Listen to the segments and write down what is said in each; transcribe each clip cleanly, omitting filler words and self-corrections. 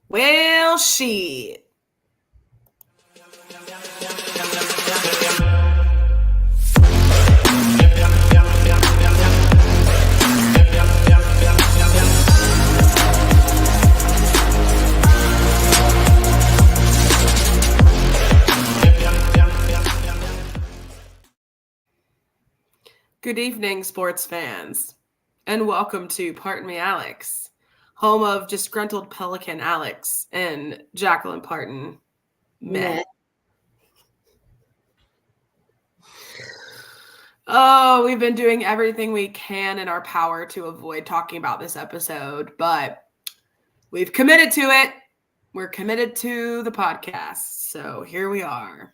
Well, shit. Good evening, sports fans, and welcome to Pardon Me, Alex, home of disgruntled Pelican Alex and Jacqueline Parton. Meh. Oh, we've been doing everything we can in our power to avoid talking about this episode, but we've committed to it. We're committed to the podcast, so here we are.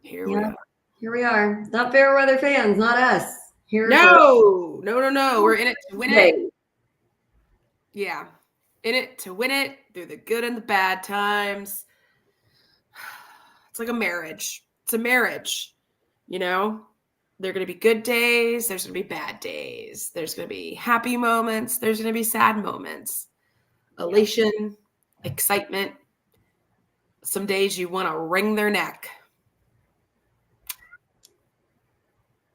Here we are. Not fair weather fans, not us. No. We're in it to win it. Yeah. In it to win it through the good and the bad times. It's like a marriage. It's a marriage. You know, there are going to be good days. There's going to be bad days. There's going to be happy moments. There's going to be sad moments. Elation, excitement. Some days you want to wring their neck.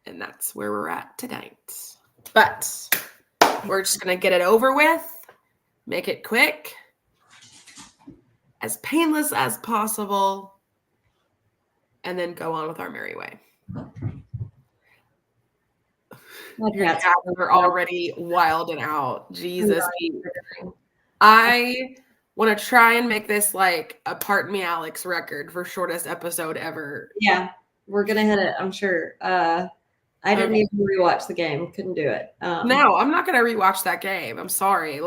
And that's where we're at tonight. But we're just going to get it over with, make it quick, as painless as possible, and then go on with our merry way. Your cats are already wilding out. Jesus. I want to try and make this like a Pardon Me, Alex record for shortest episode ever. Yeah, we're going to hit it, I'm sure. I didn't even rewatch the game. Couldn't do it. No, I'm not going to rewatch that game. I'm sorry.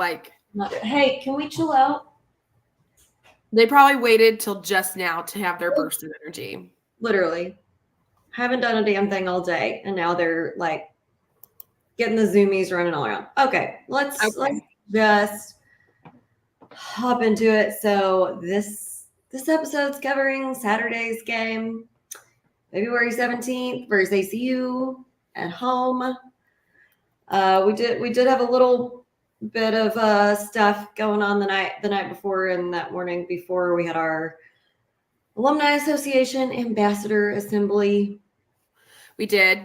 Hey, can we chill out? They probably waited till just now to have their burst of energy. Literally. Haven't done a damn thing all day, and now they're like getting the zoomies running all around. Okay, let's just hop into it. So this episode's covering Saturday's game, February 17th versus ACU at home. We did have a little bit of stuff going on the night before and that morning before we had our Alumni Association Ambassador Assembly. We did,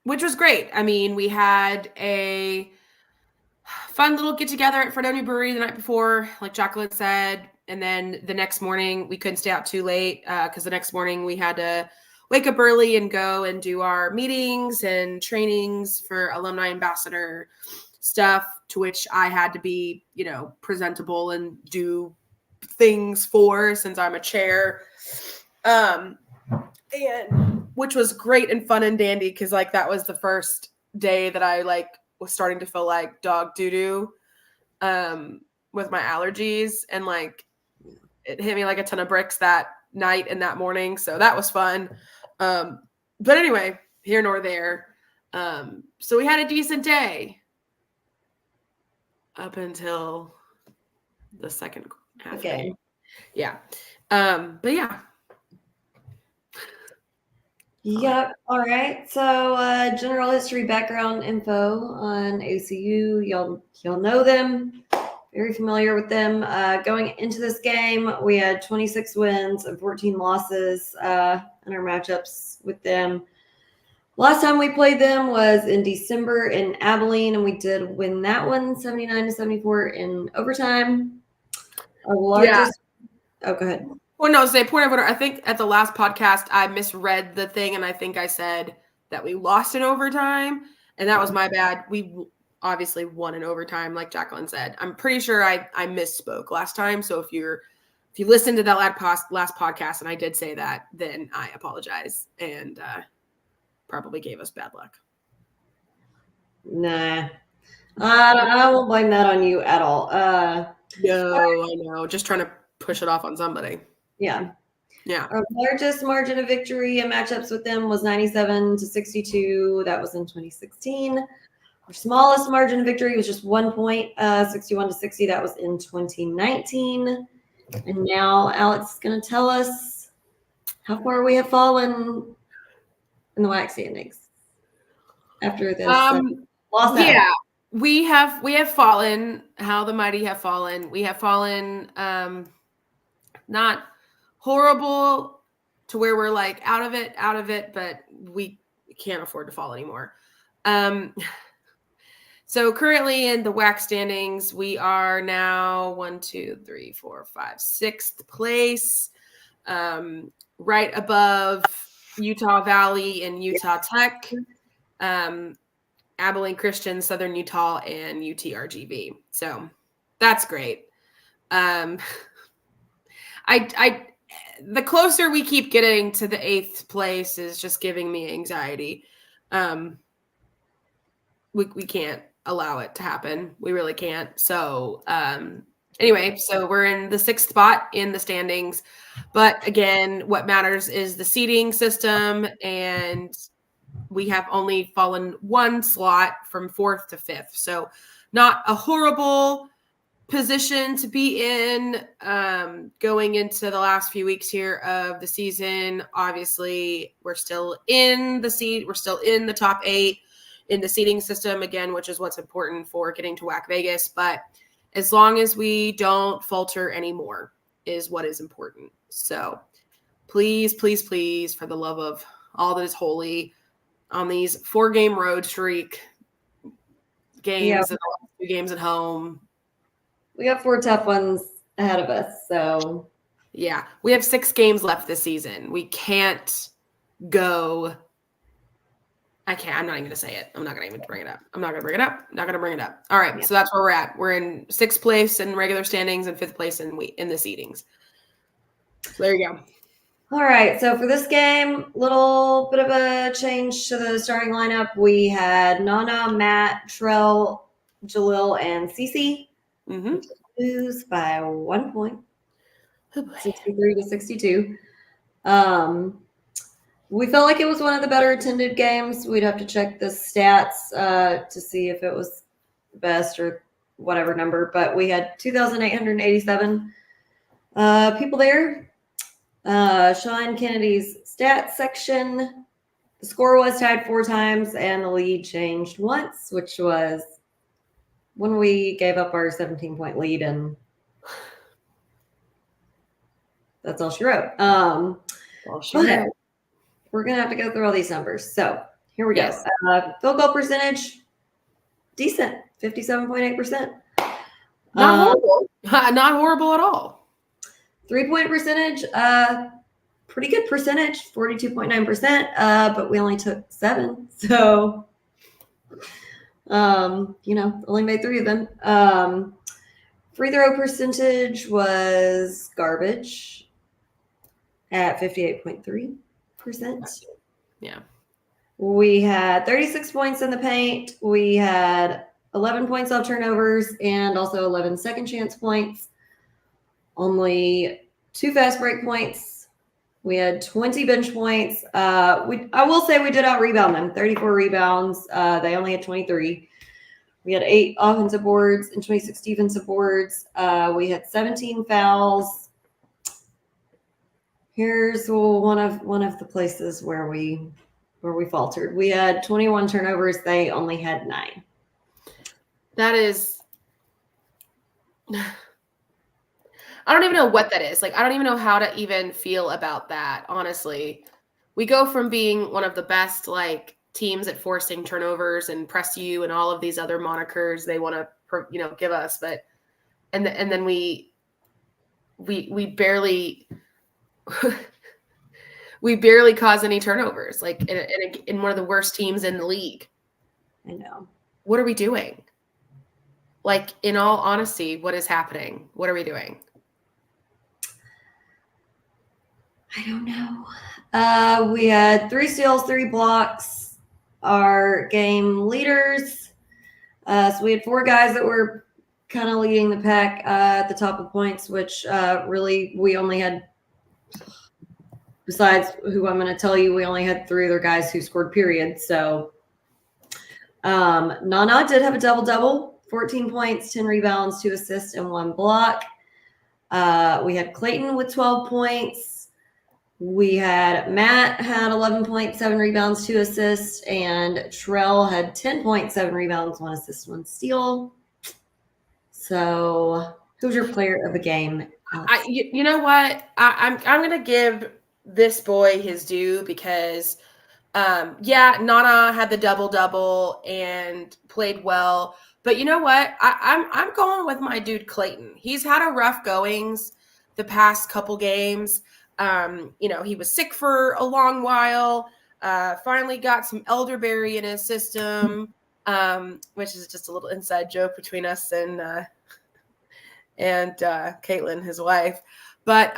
which was great. I mean, we had a fun little get together at Fredoni Brewery the night before, like Jacqueline said. And then the next morning, we couldn't stay out too late because the next morning we had to wake up early and go and do our meetings and trainings for Alumni Ambassador stuff, to which I had to be, presentable and do things for since I'm a chair. And which was great and fun and dandy because that was the first day that I was starting to feel like dog doo-doo with my allergies, and it hit me like a ton of bricks that night and that morning, so that was fun. But anyway, here nor there. So we had a decent day up until the second half game. Yeah. But yeah. Yep. All right. So general history, background info on ACU. Y'all know them. Very familiar with them. Going into this game, we had 26 wins and 14 losses in our matchups with them. Last time we played them was in December in Abilene, and we did win that one 79-74 in overtime. Our largest. Yeah. Oh, go ahead. Well, no, say point of order. I think at the last podcast I misread the thing, and I think I said that we lost in overtime, and that was my bad. We obviously won in overtime, like Jacqueline said. I'm pretty sure I misspoke last time. So if you listened to that last podcast and I did say that, then I apologize and probably gave us bad luck. Nah, I won't blame that on you at all. No, I know. Just trying to push it off on somebody. Yeah. Yeah. Our largest margin of victory in matchups with them was 97-62. That was in 2016. Our smallest margin of victory was just 1 point, 61-60. That was in 2019. And now Alex is going to tell us how far we have fallen in the WAC standings after this loss. Yeah. We have fallen. How the mighty have fallen. We have fallen. Not horrible to where we're like out of it, but we can't afford to fall anymore. So currently in the WAC standings, we are now 1, 2, 3, 4, 5, 6th place, right above Utah Valley and Utah Tech, Abilene Christian, Southern Utah, and UTRGV. So that's great. The closer we keep getting to the 8th place is just giving me anxiety. We can't allow it to happen. We really can't. So anyway, so we're in the 6th spot in the standings. But again, what matters is the seating system, and we have only fallen 1 slot from 4th to 5th. So not a horrible position to be in going into the last few weeks here of the season. Obviously, we're still in the seed. We're still in the top 8 in the seeding system again, which is what's important for getting to WAC Vegas. But as long as we don't falter anymore is what is important. So please, please, please, for the love of all that is holy, on these 4-game road streak games, and 2 games at home. We got 4 tough ones ahead of us. So yeah, we have 6 games left this season. We can't go. I'm not even going to say it. I'm not going to even bring it up. I'm not going to bring it up. Not going to bring it up. All right. Yeah. So that's where we're at. We're in 6th place in regular standings and 5th place in the seedings. So there you go. All right. So for this game, little bit of a change to the starting lineup. We had Nana, Matt, Trell, Jalil, and Cece. Lose by 1 point. 63 to 62. We felt like it was one of the better attended games. We'd have to check the stats to see if it was the best or whatever number, but we had 2,887 people there. Sean Kennedy's stats section, the score was tied 4 times and the lead changed once, which was when we gave up our 17-point lead, and that's all she wrote. We're going to have to go through all these numbers. So here we go. Field goal percentage, decent, 57.8%. Not horrible. Not horrible at all. 3-point percentage, pretty good percentage, 42.9%, but we only took 7. So, only made 3 of them. Free throw percentage was garbage at 58.3%. Yeah. We had 36 points in the paint. We had 11 points off turnovers and also 11 second chance points. Only 2 fast break points. We had 20 bench points. I will say we did out rebound them. 34 rebounds. They only had 23. We had 8 offensive boards and 26 defensive boards. We had 17 fouls. Here's one of the places where we faltered. We had 21 turnovers. They only had 9. That is, I don't even know what that is. Like, I don't even know how to even feel about that. Honestly, we go from being one of the best teams at forcing turnovers and press you and all of these other monikers they want to give us, but and then we barely. We barely cause any turnovers, in one of the worst teams in the league. I know. What are we doing? In all honesty, what is happening? What are we doing? I don't know. We had 3 steals, 3 blocks. Our game leaders. So we had 4 guys that were kind of leading the pack at the top of points, which really we only had. Besides who I'm going to tell you, we only had 3 other guys who scored period. So Nana did have a double-double, 14 points, 10 rebounds, 2 assists, and 1 block. We had Clayton with 12 points. We had Matt had 11.7 rebounds, 2 assists, and Trell had 10.7 rebounds, 1 assist, 1 steal. So, who's your player of the game, Alex? You know what? I'm gonna give this boy his due because yeah, Nana had the double double and played well. But you know what? I'm going with my dude Clayton. He's had a rough goings the past couple games. You know, he was sick for a long while. Finally got some elderberry in his system, which is just a little inside joke between us and Caitlin, his wife. But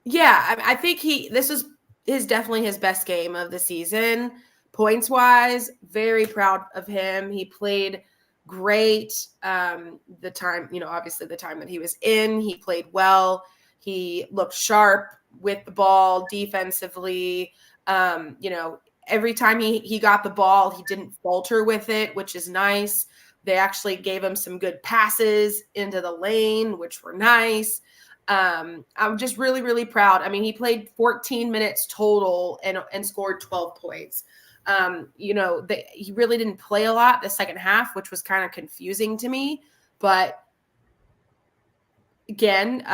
yeah, I think this is definitely his best game of the season. Points wise, very proud of him. He played great. The time, you know, obviously the time that he was in, he played well. He looked sharp with the ball defensively. You know, every time he got the ball, he didn't falter with it, which is nice. They actually gave him some good passes into the lane, which were nice. I'm just really, really proud. I mean, he played 14 minutes total and scored 12 points. You know, he really didn't play a lot the second half, which was kind of confusing to me. But again,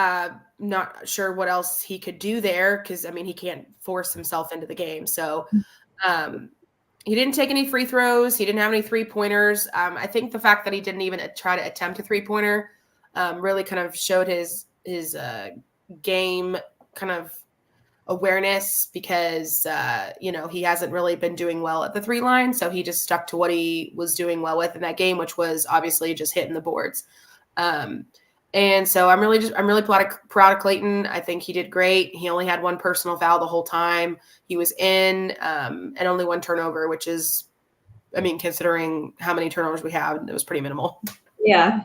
not sure what else he could do there because, I mean, he can't force himself into the game. So he didn't take any free throws. He didn't have any 3-pointers. I think the fact that he didn't even try to attempt a 3-pointer really kind of showed his game kind of awareness because you know, he hasn't really been doing well at the 3 line, so he just stuck to what he was doing well with in that game, which was obviously just hitting the boards. And so I'm really proud of Clayton. I think he did great. He only had 1 personal foul the whole time he was in, and only 1 turnover, which is, I mean, considering how many turnovers we have, it was pretty minimal. Yeah.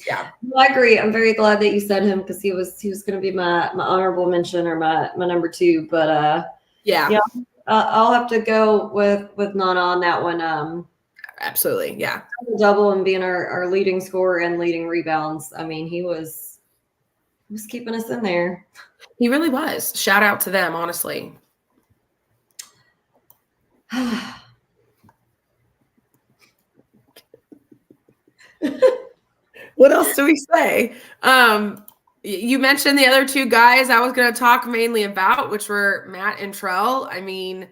Yeah. Well, I agree. I'm very glad that you said him because he was going to be my honorable mention or my number 2. But Yeah. I'll have to go with Nana on that one. Absolutely. Yeah. Double and being our leading scorer and leading rebounds. I mean, he was keeping us in there. He really was. Shout out to them, honestly. What else do we say? You mentioned the other 2 guys I was going to talk mainly about, which were Matt and Trell. I mean,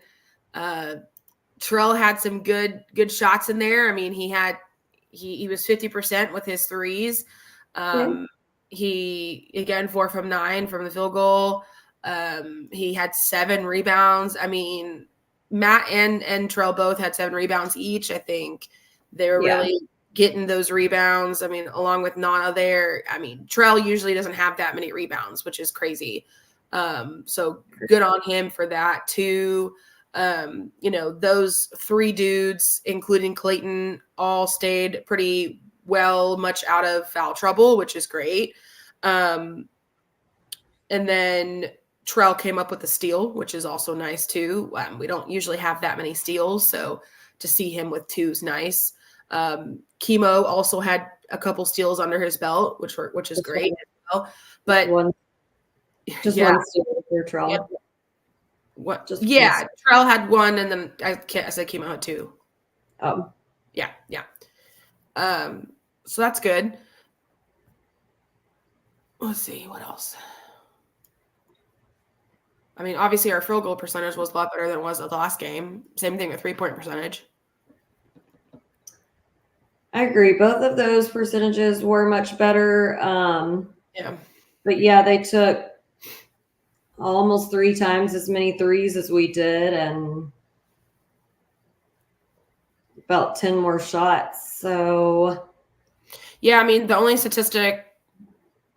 Trell had some good shots in there. I mean, he was 50% with his threes. He again 4 from 9 from the field goal. He had 7 rebounds. I mean, Matt and Trell both had 7 rebounds each. I think they were really getting those rebounds. I mean, along with Nana there. I mean, Trell usually doesn't have that many rebounds, which is crazy. So good on him for that too. You know, those 3 dudes, including Clayton, all stayed pretty well, much out of foul trouble, which is great. And then Trell came up with a steal, which is also nice too. We don't usually have that many steals, so to see him with 2 is nice. Chemo also had a couple steals under his belt, which is great as well. But one steal for Trell. Yeah. What? Yeah, Trell had 1, and then I said Chemo had 2. Oh, yeah. So that's good. Let's see what else. I mean, obviously our field goal percentage was a lot better than it was at the last game. Same thing with 3-point percentage. I agree. Both of those percentages were much better. Yeah. But yeah, they took almost 3 times as many threes as we did and about 10 more shots. So yeah, I mean, the only statistic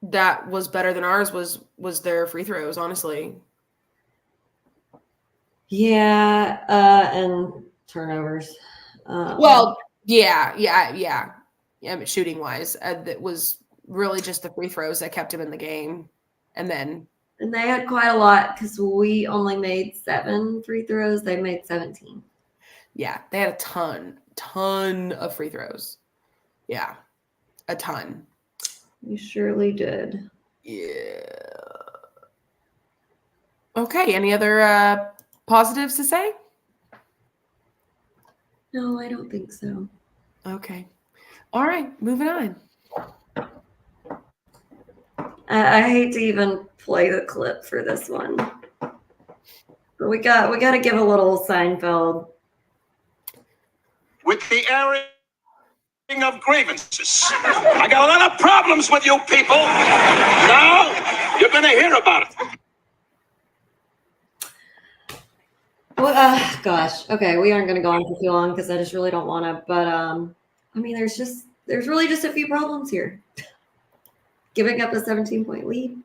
that was better than ours was their free throws, honestly. Yeah, and turnovers. Well, yeah. I mean, shooting wise, that was really just the free throws that kept him in the game, and they had quite a lot because we only made 7 free throws. They made 17. Yeah, they had a ton of free throws. Yeah, a ton. We surely did. Yeah. Okay. Any other positives to say? No, I don't think so. Okay. All right. Moving on. I hate to even play the clip for this one, but we got to give a little Seinfeld. With the airing of grievances. I got a lot of problems with you people. Now you're going to hear about it. Well, gosh. Okay, we aren't going to go on for too long because I just really don't want to. But I mean, there's really just a few problems here. Giving up a 17-point lead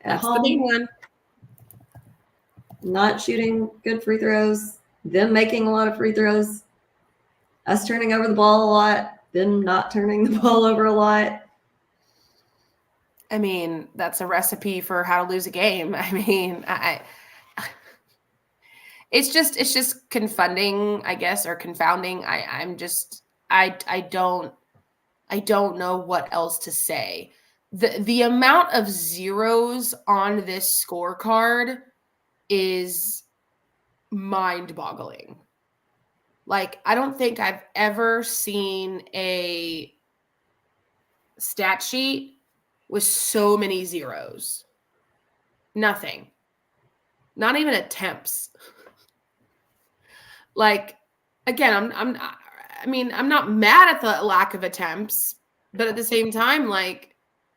at That's the big home, one. not shooting good free throws, them making a lot of free throws, us turning over the ball a lot, them not turning the ball over a lot. I mean, that's a recipe for how to lose a game. I mean, it's just confounding, I guess, or confounding. I don't know what else to say. The amount of zeros on this scorecard is mind-boggling. Like, I don't think I've ever seen a stat sheet with so many zeros. Nothing. Not even attempts. Like, again, I'm not mad at the lack of attempts, but at the same time, like,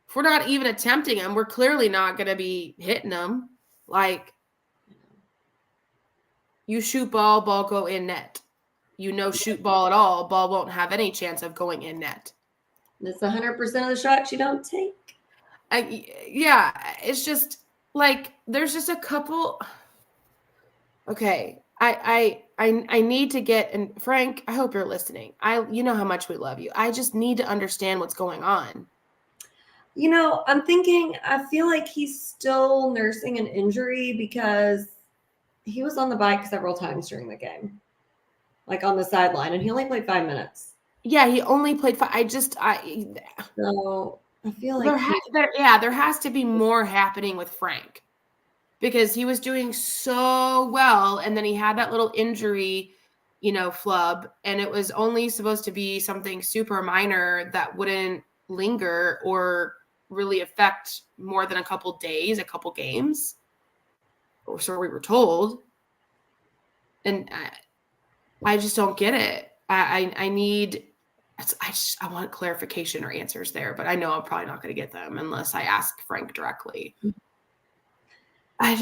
if we're not even attempting them, we're clearly not going to be hitting them. Like, you shoot ball, ball go in net. Shoot ball at all, ball won't have any chance of going in net. It's 100% of the shots you don't take. Yeah, it's just like there's just a couple. Okay, I need to get, and Frank, I hope you're listening. You know how much we love you. I just need to understand what's going on. You know, I'm thinking, I feel like he's still nursing an injury because he was on the bike several times during the game, like on the sideline, and he only played 5 minutes. Yeah, he only played five. So I feel like there has to be more happening with Frank because he was doing so well, and then he had that little injury, flub, and it was only supposed to be something super minor that wouldn't linger or really affect more than a couple days, a couple games, or so we were told. And I just don't get it. I want clarification or answers there, but I know I'm probably not going to get them unless I ask Frank directly. I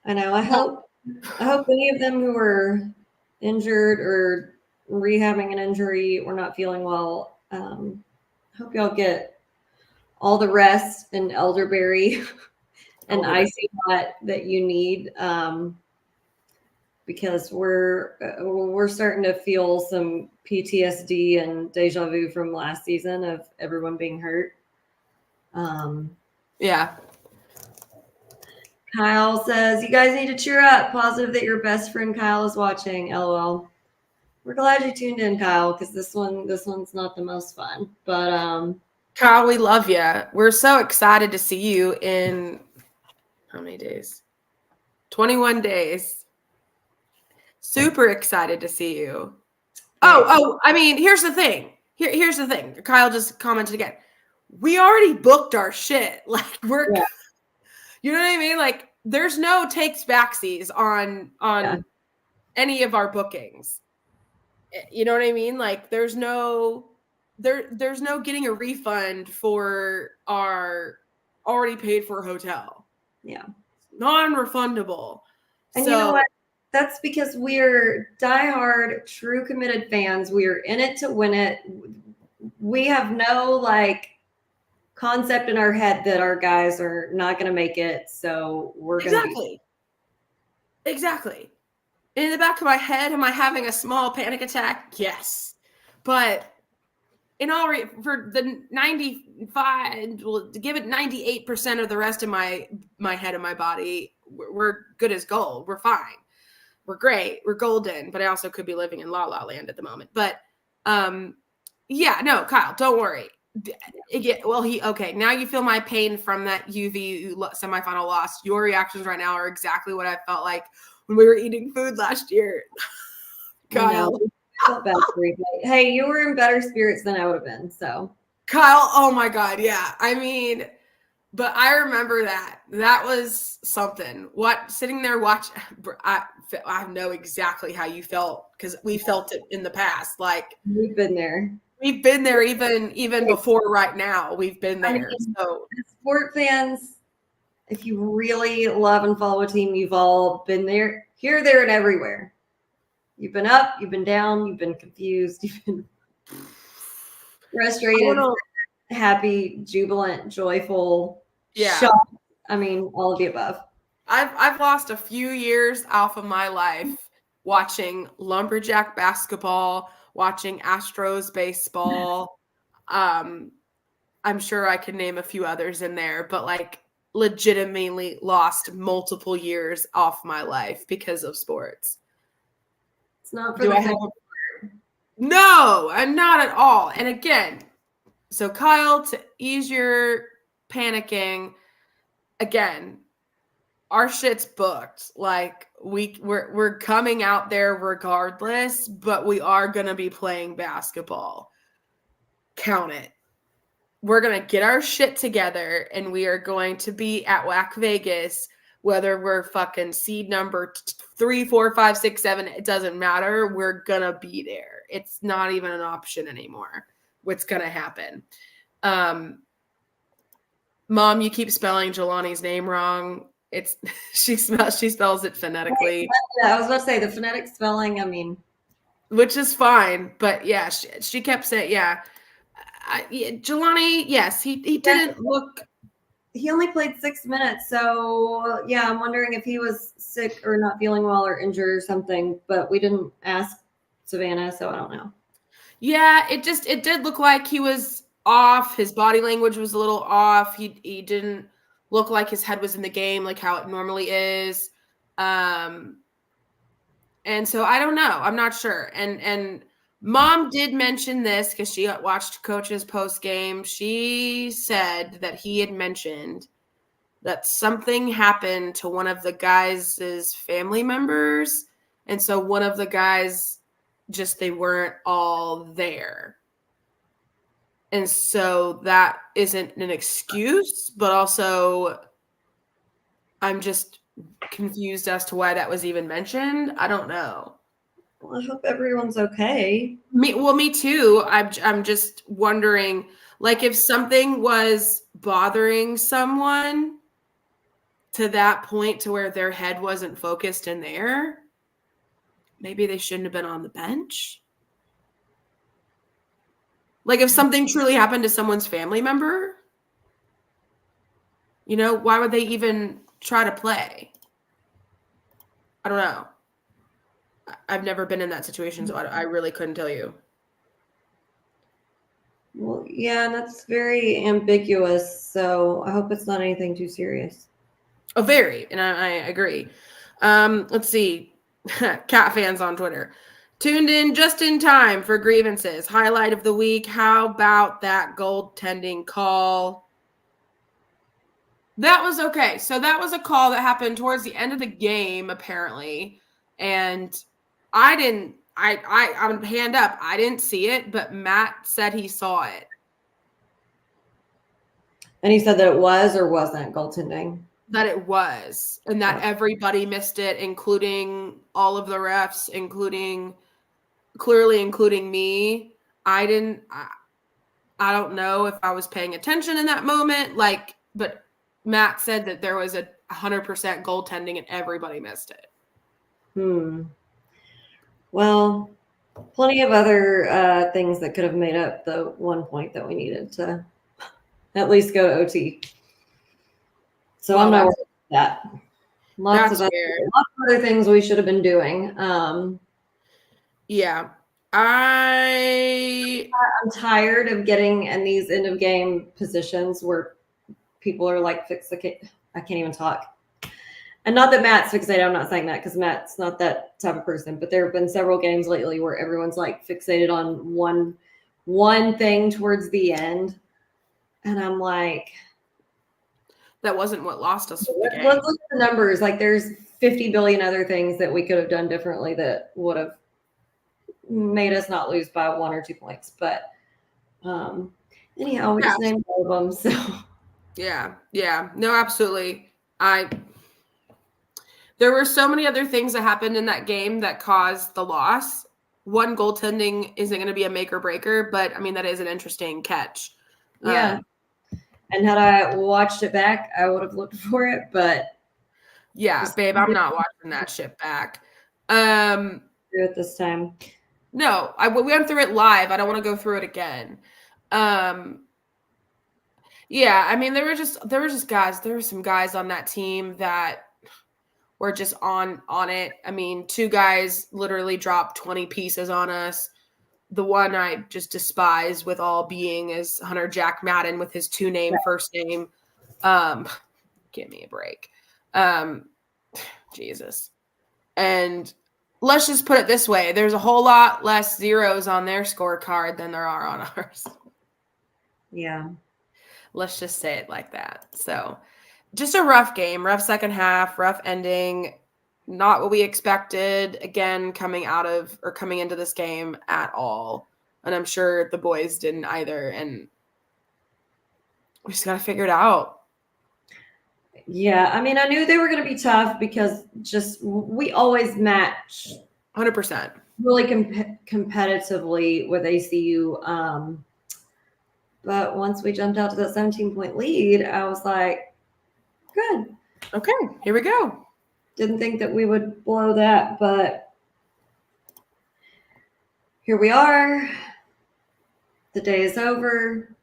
know. I hope any of them who were injured or rehabbing an injury or not feeling well, hope y'all get all the rest and elderberry and icy hot that you need, because we're starting to feel some PTSD and deja vu from last season of everyone being hurt. Yeah. Kyle says, you guys need to cheer up. Positive that your best friend Kyle is watching. LOL. We're glad you tuned in, Kyle, because this one's not the most fun. But Kyle, we love you. We're so excited to see you in how many days? 21 days. Super excited to see you. Oh, I mean, here's the thing. Here's the thing. Kyle just commented again. We already booked our shit. Like you know what I mean? Like there's no takes backsies on any of our bookings. You know what I mean? Like there's no getting a refund for our already paid for hotel. Yeah. Non-refundable. And you know what? That's because we're diehard, true committed fans. We are in it to win it. We have no concept in our head that our guys are not going to make it. So we're going to Exactly. In the back of my head, am I having a small panic attack? Yes. But for the 95, well, to give it 98% of the rest of my head and my body, we're good as gold. We're fine. We're great. We're golden. But I also could be living in La La Land at the moment. But yeah, no, Kyle, don't worry. Well, okay. Now you feel my pain from that UV semifinal loss. Your reactions right now are exactly what I felt like when we were eating food last year. Kyle. Felt bad for you. Hey, you were in better spirits than I would have been. So Kyle, oh my God, yeah. I mean, but I remember that. That was something. What sitting there watching, I know exactly how you felt because we felt it in the past. Like we've been there. We've been there even before right now. We've been there. I mean, So sport fans, if you really love and follow a team, you've all been there, here, there, and everywhere. You've been up, you've been down, you've been confused, you've been frustrated, happy, jubilant, joyful, shocked. I mean, all of the above. I've lost a few years off of my life watching Lumberjack basketball, watching Astros baseball. I'm sure I could name a few others in there, but like legitimately lost multiple years off my life because of sports. It's not for No, and not at all. And again, so Kyle, to ease your panicking, again, our shit's booked. Like we're coming out there regardless, but we are gonna be playing basketball. Count it. We're gonna get our shit together and we are going to be at WAC Vegas, whether we're fucking seed number 3, 4, 5, 6, 7, it doesn't matter. We're gonna be there. It's not even an option anymore. What's gonna happen? Mom, you keep spelling Jelani's name wrong. It's she spells it phonetically. Yeah, I was about to say the phonetic spelling. I mean, which is fine, but yeah, she kept saying, Jelani. Yes, he didn't look. He only played 6 minutes, so yeah, I'm wondering if he was sick or not feeling well or injured or something. But we didn't ask Savannah, so I don't know. Yeah, it did look like he was off. His body language was a little off. He didn't look like his head was in the game like how it normally is. And so I don't know. I'm not sure. And Mom did mention this because she watched Coach's post game. She said that he had mentioned that something happened to one of the guys' family members. And so one of the guys they weren't all there. And so that isn't an excuse, but also I'm just confused as to why that was even mentioned. I don't know. Well, I hope everyone's okay. Me too. I'm just wondering, like, if something was bothering someone to that point to where their head wasn't focused in there, maybe they shouldn't have been on the bench. Like, if something truly happened to someone's family member, why would they even try to play? I don't know. I've never been in that situation, so I really couldn't tell you. Well, yeah, and that's very ambiguous, so I hope it's not anything too serious. Oh, very, and I agree. Let's see. Cat fans on Twitter. Tuned in just in time for grievances. Highlight of the week. How about that goaltending call? That was okay. So that was a call that happened towards the end of the game, apparently. And I'm hand up. I didn't see it, but Matt said he saw it. And he said that it was or wasn't goaltending? That it was. And that everybody missed it, including all of the refs, including me. I don't know if I was paying attention in that moment. But Matt said that there was a 100% goaltending and everybody missed it. Well, plenty of other things that could have made up the 1 point that we needed to at least go to OT. So I'm not worried about that. Lots of other things we should have been doing. Yeah. I'm tired of getting in these end of game positions where people are like, I can't even talk. And not that Matt's fixated. I'm not saying that because Matt's not that type of person. But there have been several games lately where everyone's like fixated on one thing towards the end. And I'm like, That wasn't what lost us the game. let's look at the numbers. Like there's 50 billion other things that we could have done differently that would have made us not lose by 1 or 2 points. But anyhow, we just named all of them. So yeah. No, absolutely. There were so many other things that happened in that game that caused the loss. One, goaltending isn't going to be a make or breaker, but I mean, that is an interesting catch. yeah. And had I watched it back, I would have looked for it. But yeah, babe, I'm not watching that shit back. Do it this time. No, we went through it live. I don't want to go through it again. Yeah, I mean, there were just guys. There were some guys on that team that were just on it. I mean, 2 guys literally dropped 20 pieces on us. The one I just despise with all being is Hunter Jack Madden with his 2-name first name. Give me a break. Jesus. And let's just put it this way. There's a whole lot less zeros on their scorecard than there are on ours. Yeah. Let's just say it like that. So just a rough game, rough second half, rough ending. Not what we expected, again, coming into this game at all. And I'm sure the boys didn't either. And we just got to figure it out. Yeah. I mean, I knew they were going to be tough because we always match 100%. really competitively with ACU. But once we jumped out to that 17-point lead, I was like, good. Okay, here we go. Didn't think that we would blow that, but here we are. The day is over.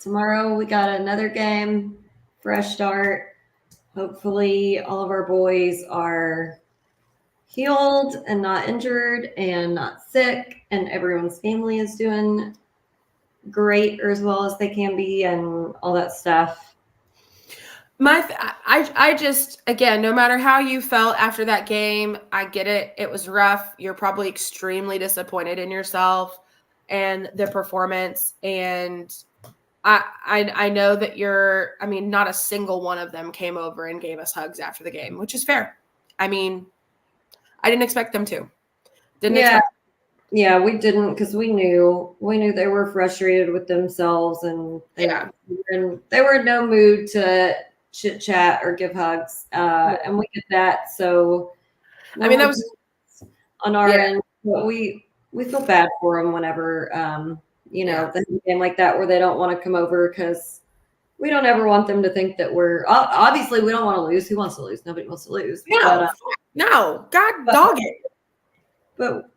Tomorrow we got another game, fresh start. Hopefully all of our boys are healed and not injured and not sick, and everyone's family is doing great or as well as they can be and all that stuff. I just, again, no matter how you felt after that game, I get it. It was rough. You're probably extremely disappointed in yourself and the performance. And I know that not a single one of them came over and gave us hugs after the game, which is fair. I mean, I didn't expect them to. Yeah, we didn't, because we knew they were frustrated with themselves and they were in no mood to chit chat or give hugs. And we get that. So I mean, that was on our end, but we feel bad for them whenever the game like that where they don't want to come over, because we don't ever want them to think that we're obviously we don't want to lose. Who wants to lose? Nobody wants to lose. No, God dog it. But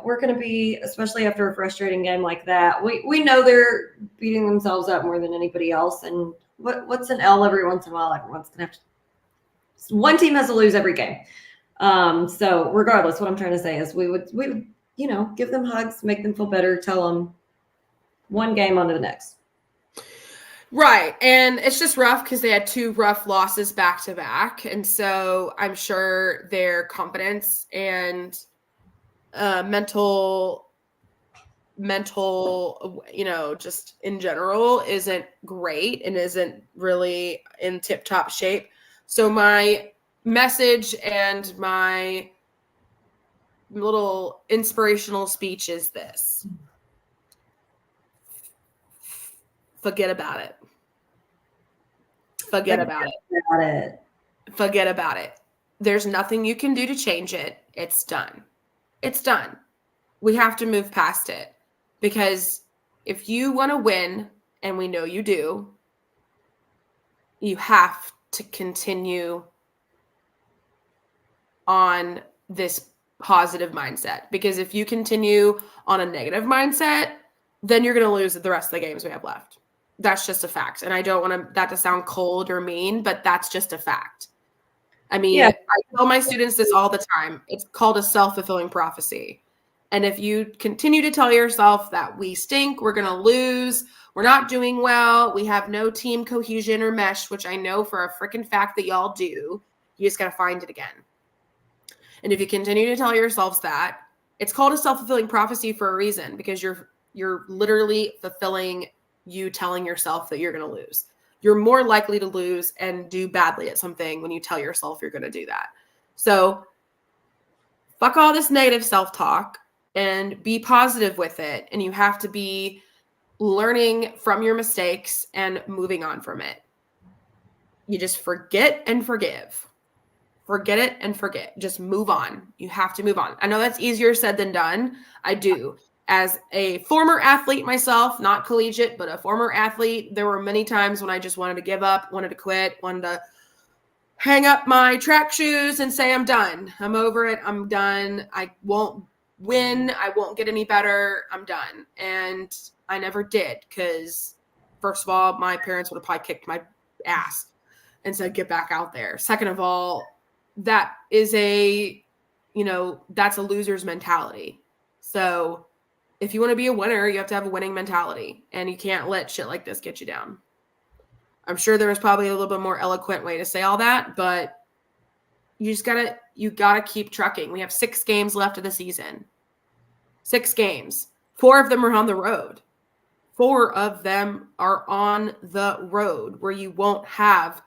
we're going to be, especially after a frustrating game like that, we know they're beating themselves up more than anybody else. And what's an L every once in a while? Everyone's going to have to. One team has to lose every game. So regardless, what I'm trying to say is we would give them hugs, make them feel better, tell them one game on to the next. Right. And it's just rough because they had 2 rough losses back to back. And so I'm sure their confidence and mental, just in general isn't great and isn't really in tip-top shape. So my message and my little inspirational speech is this: forget about it. Forget about it. There's nothing you can do to change it. It's done. It's done. We have to move past it, because if you want to win, and we know you do, you have to continue on this positive mindset. Because if you continue on a negative mindset, then you're going to lose the rest of the games we have left. That's just a fact. And I don't want that to sound cold or mean, but that's just a fact. I mean, I tell my students this all the time. It's called a self-fulfilling prophecy. And if you continue to tell yourself that we stink, we're going to lose, we're not doing well, we have no team cohesion or mesh, which I know for a freaking fact that y'all do, you just got to find it again. And if you continue to tell yourselves that, it's called a self-fulfilling prophecy for a reason, because you're literally fulfilling you telling yourself that you're going to lose. You're more likely to lose and do badly at something when you tell yourself you're going to do that. So fuck all this negative self-talk and be positive with it. And you have to be learning from your mistakes and moving on from it. You just forget and forgive. Forget it and forget. Just move on. You have to move on. I know that's easier said than done. I do. As a former athlete myself, not collegiate, but a former athlete, there were many times when I just wanted to give up, wanted to quit, wanted to hang up my track shoes and say, I'm done. I'm over it. I'm done. I won't win. I won't get any better. I'm done. And I never did because, first of all, my parents would have probably kicked my ass and said, get back out there. Second of all, that is that's a loser's mentality. So if you want to be a winner, you have to have a winning mentality, and you can't let shit like this get you down. I'm sure there was probably a little bit more eloquent way to say all that, but you gotta keep trucking. We have 6 games left of the season. 6 games. 4 of them are on the road. 4 of them are on the road where you won't have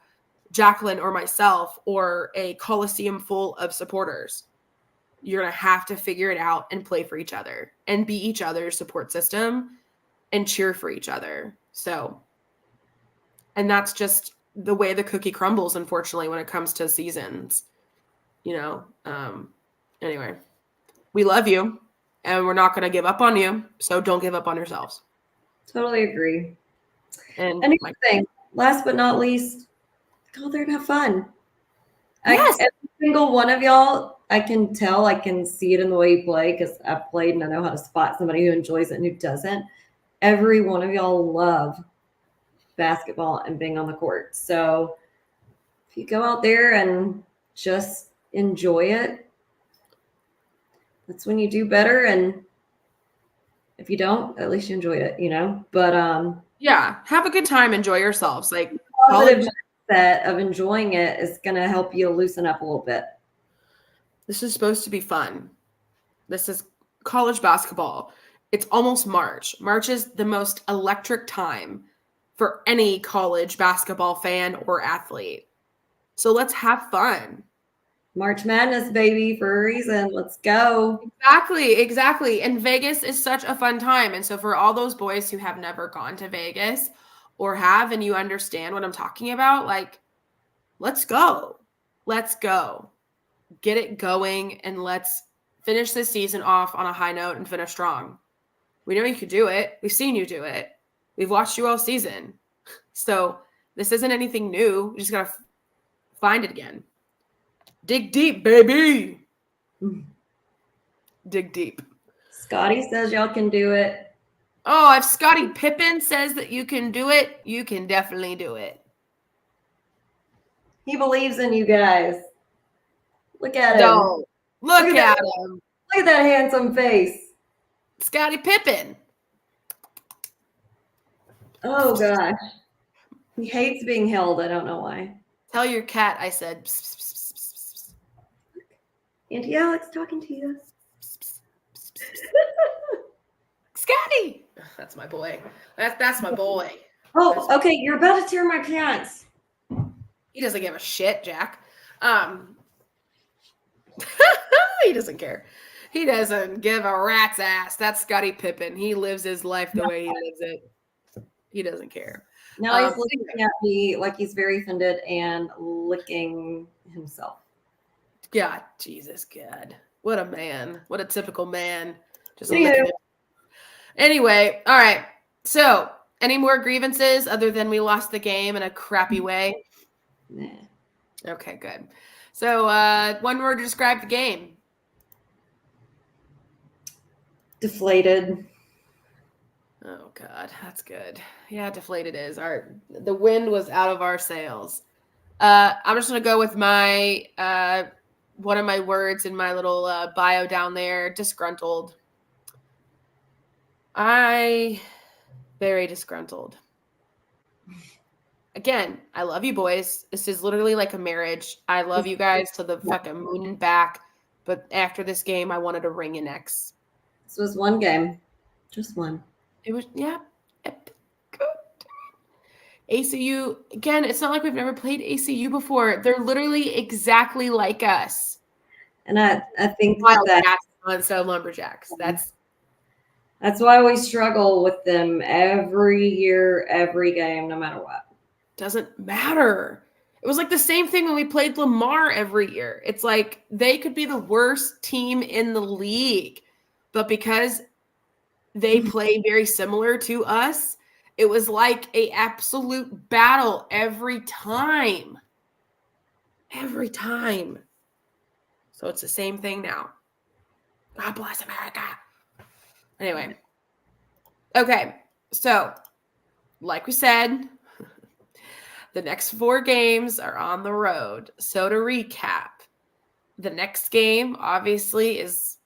Jacqueline or myself or a coliseum full of supporters. You're going to have to figure it out and play for each other and be each other's support system and cheer for each other. So, and that's just the way the cookie crumbles, unfortunately, when it comes to seasons, anyway, we love you and we're not going to give up on you. So don't give up on yourselves. Totally agree. And another thing, last but not least, go there and have fun. Yes. Every single one of y'all, I can tell, I can see it in the way you play because I've played and I know how to spot somebody who enjoys it and who doesn't. Every one of y'all love basketball and being on the court. So if you go out there and just enjoy it, that's when you do better. And if you don't, at least you enjoyed it, But yeah, have a good time, enjoy yourselves. Like positive mindset of enjoying it is gonna help you loosen up a little bit. This is supposed to be fun. This is college basketball. It's almost March. March is the most electric time for any college basketball fan or athlete. So let's have fun. March Madness, baby, for a reason. Let's go. Exactly. And Vegas is such a fun time. And so for all those boys who have never gone to Vegas or have, and you understand what I'm talking about, like, let's go. Let's go. Get it going and let's finish this season off on a high note and finish strong. We know you could do it. We've seen you do it. We've watched you all season. So this isn't anything new. We just got to find it again. Dig deep, baby. Dig deep. Scotty says y'all can do it. Oh, if Scottie Pippen says that you can do it, you can definitely do it. He believes in you guys. Look at him. No. Look at him. Look at that handsome face. Scottie Pippen. Oh, gosh. He hates being held. I don't know why. Tell your cat I said. Pss, pss, pss, pss, pss. Auntie Alex talking to you. Scotty. That's my boy. That's my boy. Oh, okay. You're about to tear my pants. He doesn't give a shit, Jack. He doesn't care. He doesn't give a rat's ass. That's Scottie Pippen. He lives his life the way he lives it. He doesn't care. Now he's looking at me like he's very offended and licking himself. God, Jesus, God. What a man. What a typical man. Just Anyway, all right. So, any more grievances other than we lost the game in a crappy way? Nah. Okay, good. So, one word to describe the game. Deflated. Oh God, that's good. Yeah, deflated is. The wind was out of our sails. I'm just gonna go with my one of my words in my little bio down there. Disgruntled. Very disgruntled. Again, I love you boys. This is literally like a marriage. I love you guys to the fucking moon and back. But after this game, I wanted a ring in X. This was one game. Just one. It was, yeah. Good. ACU, again, it's not like we've never played ACU before. They're literally exactly like us. And I think Wildcats instead of Lumberjacks. That's why we struggle with them every year, every game, no matter what. Doesn't matter. It was like the same thing when we played Lamar every year. It's like they could be the worst team in the league, but because they play very similar to us, it was like a absolute battle every time. Every time. So it's the same thing now. God bless America. Anyway. Okay. So, like we said, the next 4 games are on the road. So to recap, the next game obviously is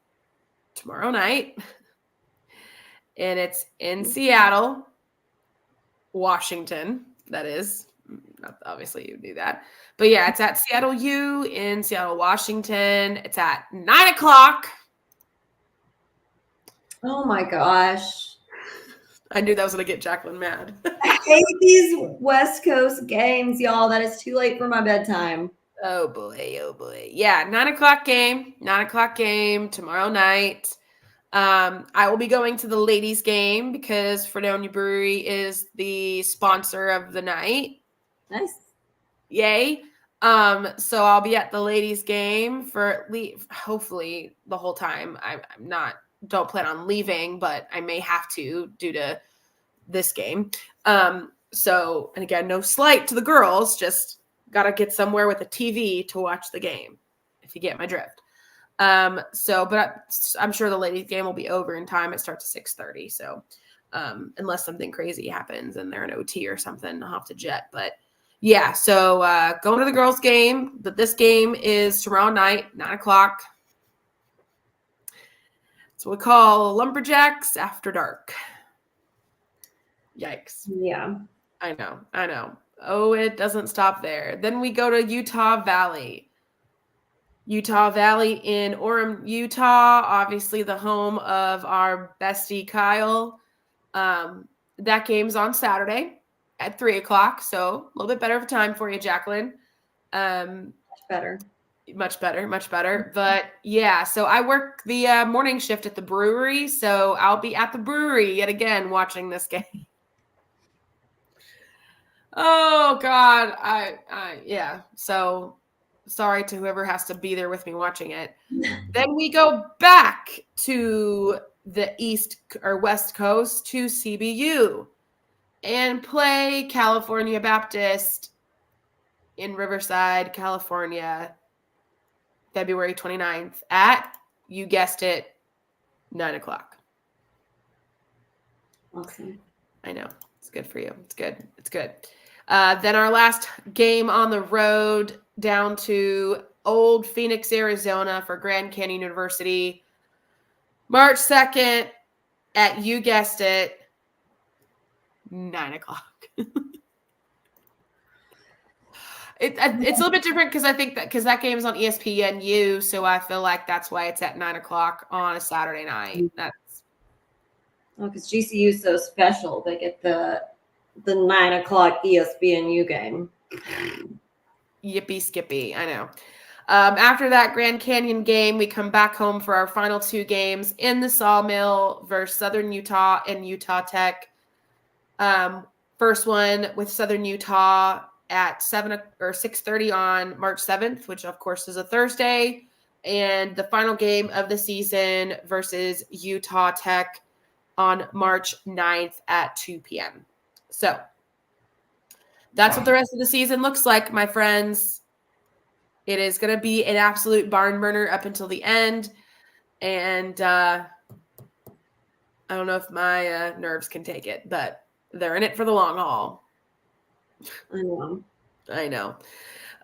tomorrow night. And it's in Seattle, Washington, that is. Not obviously you knew that. But yeah, it's at Seattle U in Seattle, Washington. It's at 9:00. Oh my gosh. I knew that was going to get Jacqueline mad. I hate these West Coast games, y'all. That is too late for my bedtime. Oh boy, oh boy. Yeah, 9:00 game. 9:00 game tomorrow night. I will be going to the ladies' game because Fredonia Brewery is the sponsor of the night. Nice. Yay. So I'll be at the ladies' game for hopefully the whole time. Don't plan on leaving, but I may have to due to this game. So, and again, no slight to the girls, just got to get somewhere with a TV to watch the game, if you get my drift. But I'm sure the ladies' game will be over in time. It starts at 6:30. So, unless something crazy happens and they're an OT or something, I'll have to jet. But yeah, so going to the girls' game. But this game is tomorrow night, 9:00. It's what we call Lumberjacks After Dark. Yikes. Yeah. I know. Oh, it doesn't stop there. Then we go to Utah Valley. Utah Valley in Orem, Utah, obviously the home of our bestie Kyle. That game's on Saturday at 3:00, so a little bit better of a time for you, Jacqueline. Much better. Much better. But yeah, so I work the morning shift at the brewery, so I'll be at the brewery yet again watching this game. Oh God, yeah. So sorry to whoever has to be there with me watching it. Then we go back to the East or West Coast to CBU and play California Baptist in Riverside, California, February 29th at, you guessed it, 9:00. Awesome. I know. It's good for you. It's good. Then our last game on the road down to Old Phoenix, Arizona for Grand Canyon University, March 2nd at, you guessed it, 9:00. It's a little bit different because I think because that game is on ESPNU, so I feel like that's why it's at 9:00 on a Saturday night. That's because GCU is so special. They get the 9:00 ESPNU game. Yippee skippy, I know. After that Grand Canyon game, we come back home for our final 2 games in the Sawmill versus Southern Utah and Utah Tech. First one with Southern Utah at 6:30 on March 7th, which of course is a Thursday, and the final game of the season versus Utah Tech on March 9th at 2 p.m. So that's what the rest of the season looks like, my friends. It is going to be an absolute barn burner up until the end. And I don't know if my nerves can take it, but they're in it for the long haul. I know.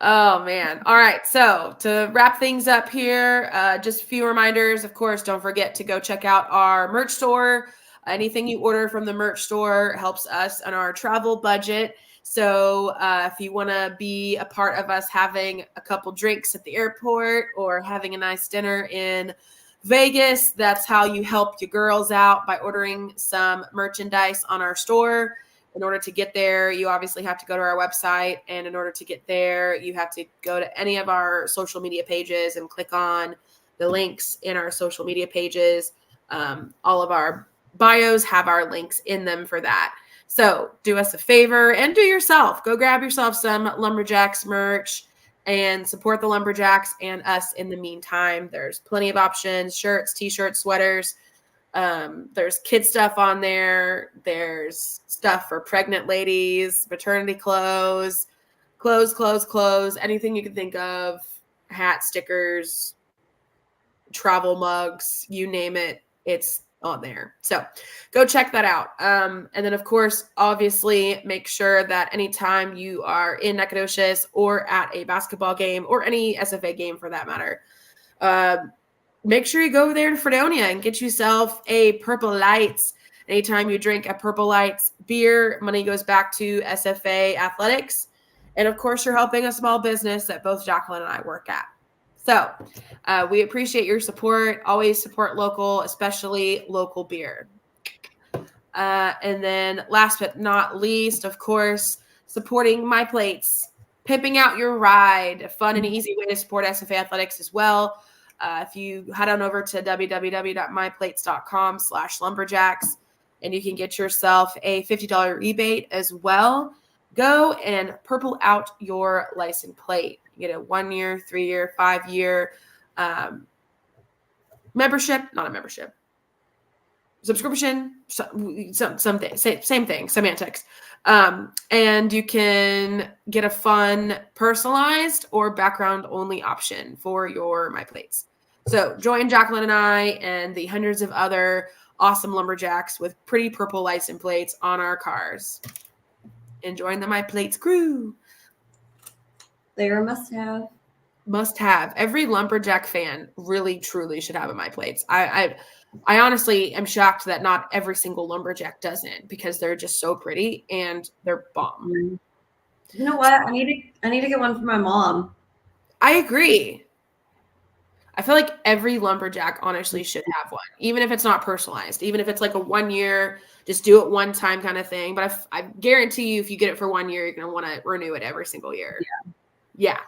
Oh, man. All right. So to wrap things up here, just a few reminders. Of course, don't forget to go check out our merch store. Anything you order from the merch store helps us on our travel budget. So if you want to be a part of us having a couple drinks at the airport or having a nice dinner in Vegas, that's how you help your girls out, by ordering some merchandise on our store. In order to get there, you obviously have to go to our website. And in order to get there, you have to go to any of our social media pages and click on the links in our social media pages. All of our bios have our links in them for that. So do us a favor and do yourself. Go grab yourself some Lumberjacks merch and support the Lumberjacks and us in the meantime. There's plenty of options, shirts, t-shirts, sweaters. There's kid stuff on there. There's stuff for pregnant ladies, maternity clothes, anything you can think of, hat, stickers, travel mugs, you name it, it's on there. So go check that out. And then of course, obviously make sure that anytime you are in Nacogdoches or at a basketball game or any SFA game for that matter, make sure you go over there to Fredonia and get yourself a Purple Lights. Anytime you drink a Purple Lights beer, money goes back to SFA Athletics. And of course, you're helping a small business that both Jacqueline and I work at. So we appreciate your support. Always support local, especially local beer. And then last but not least, of course, supporting My Plates, pimping out your ride, a fun and easy way to support SFA Athletics as well. If you head on over to www.myplates.com/lumberjacks and you can get yourself a $50 rebate as well, go and purple out your license plate. You get a 1 year, 3 year, 5 year membership, not a membership, subscription, something, same thing, semantics. And you can get a fun personalized or background only option for your My Plates. So join Jacqueline and I and the hundreds of other awesome lumberjacks with pretty purple license plates on our cars. And join the My Plates crew. They're a must-have. Must-have. Every lumberjack fan really, truly should have a My Plates. I honestly am shocked that not every single lumberjack doesn't, because they're just so pretty and they're bomb. You know what? I need to get one for my mom. I agree. I feel like every lumberjack honestly should have one, even if it's not personalized, even if it's like a 1 year, just do it one time kind of thing. But I guarantee you, if you get it for 1 year, you're going to want to renew it every single year. Yeah.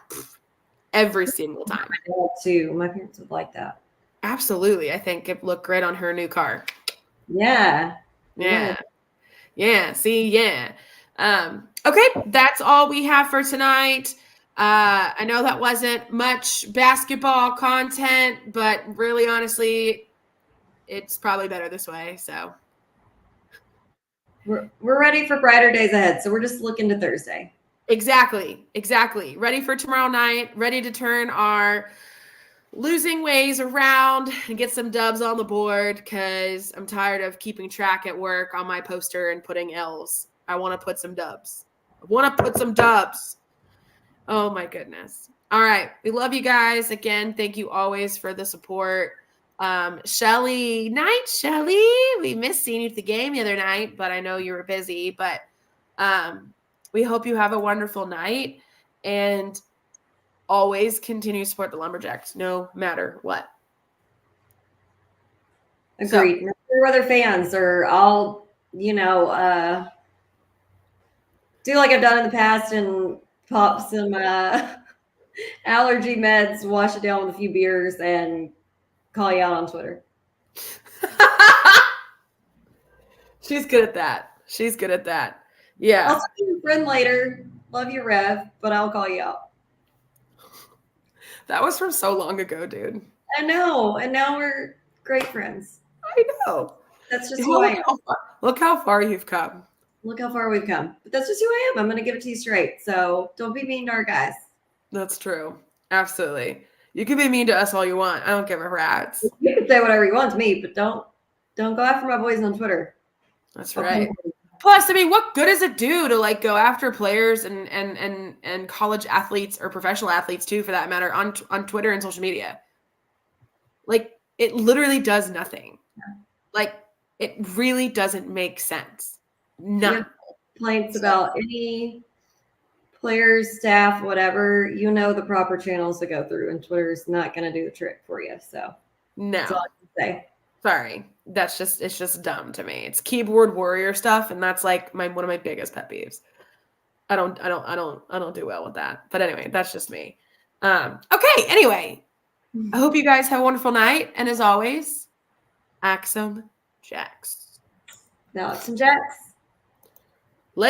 Every single time. My dad too. My parents would like that. Absolutely. I think it looked great on her new car. Yeah. See, yeah. Okay, that's all we have for tonight. I know that wasn't much basketball content, but really, honestly, it's probably better this way. So we're ready for brighter days ahead. So we're just looking to Thursday. Exactly. Ready for tomorrow night, ready to turn our losing ways around and get some dubs on the board, because I'm tired of keeping track at work on my poster and putting L's. I want to put some dubs. Oh my goodness. All right. We love you guys. Again, thank you always for the support. Shelly, we missed seeing you at the game the other night, but I know you were busy, but we hope you have a wonderful night and always continue to support the Lumberjacks no matter what. Agreed. So, your other fans are all, do like I've done in the past and pop some allergy meds, wash it down with a few beers, and call you out on Twitter. She's good at that. Yeah. I'll see your friend later. Love you, Rev, but I'll call you out. That was from so long ago, dude. I know. And now we're great friends. I know. That's just who I am. Look how far you've come. Look how far we've come. But that's just who I am. I'm going to give it to you straight. So don't be mean to our guys. That's true. Absolutely. You can be mean to us all you want. I don't give a rat's. You can say whatever you want to me, but don't go after my boys on Twitter. That's right. Plus, I mean, what good does it do to like go after players and college athletes or professional athletes too, for that matter, on Twitter and social media? Like, it literally does nothing. Yeah. Like, it really doesn't make sense. None. Complaints about any players, staff, whatever, the proper channels to go through, and Twitter's not going to do the trick for you. So no, that's all I can say. Sorry. It's just dumb to me. It's keyboard warrior stuff, and that's like one of my biggest pet peeves. I don't do well with that. But anyway, that's just me. Okay, anyway. I hope you guys have a wonderful night, and as always, Axum Jacks. Alex and Jax. Later.